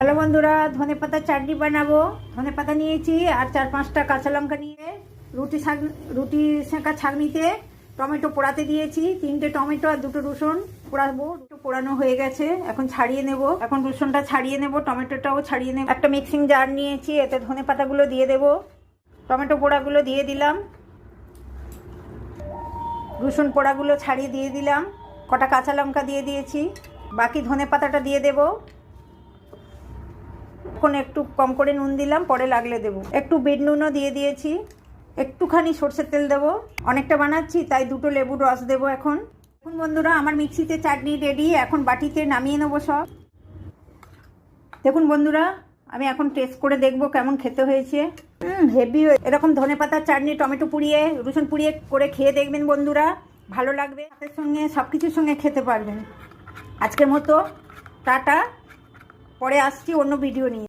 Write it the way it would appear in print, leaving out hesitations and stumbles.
Hello বন্ধুরা, ধনেপাতার চাটনি বানাবো। ধনেপাতা নিয়েছি আর 4-5টা কাঁচা লঙ্কা নিয়ে রুটি সেঁকা ছাঁকনিতে টমেটো পোড়াতে দিয়েছি। 3টে টমেটো আর 2টো রসুন পোড়াবো। পোড়ানো হয়ে গেছে, এখন ছাড়িয়ে নেব। এখন রসুনটা ছাড়িয়ে নেব, টমেটোটাও ছাড়িয়ে নেব। একটা মিক্সিং জার নিয়েছি, এতে ধনেপাতাগুলো দিয়ে দেব। টমেটো পোড়াগুলো দিয়ে দিলাম, রসুন পোড়াগুলো ছাড়িয়ে দিয়ে দিলাম, কটা কাঁচা লঙ্কা দিয়ে দিয়েছি, বাকি ধনেপাতাটা দিয়ে দেবো। এখন একটু কম করে নুন দিলাম, পরে লাগলে দেবো। একটু বিট নুনও দিয়ে দিয়েছি, একটুখানি সর্ষের তেল দেবো। অনেকটা বানাচ্ছি তাই 2টো লেবুর রস দেবো। এখন বন্ধুরা, আমার মিক্সিতে চাটনি রেডি। এখন বাটিতে নামিয়ে নেবো সব। দেখুন বন্ধুরা, আমি এখন টেস্ট করে দেখবো কেমন খেতে হয়েছে। হেভি। এরকম ধনেপাতার চাটনি টমেটো পুড়িয়ে রসুন পুড়িয়ে করে খেয়ে দেখবেন বন্ধুরা, ভালো লাগবে। ভাতের সঙ্গে সব কিছুর সঙ্গে খেতে পারবেন। আজকের মতো টাটা, পরে আসছি অন্য ভিডিও নিয়ে।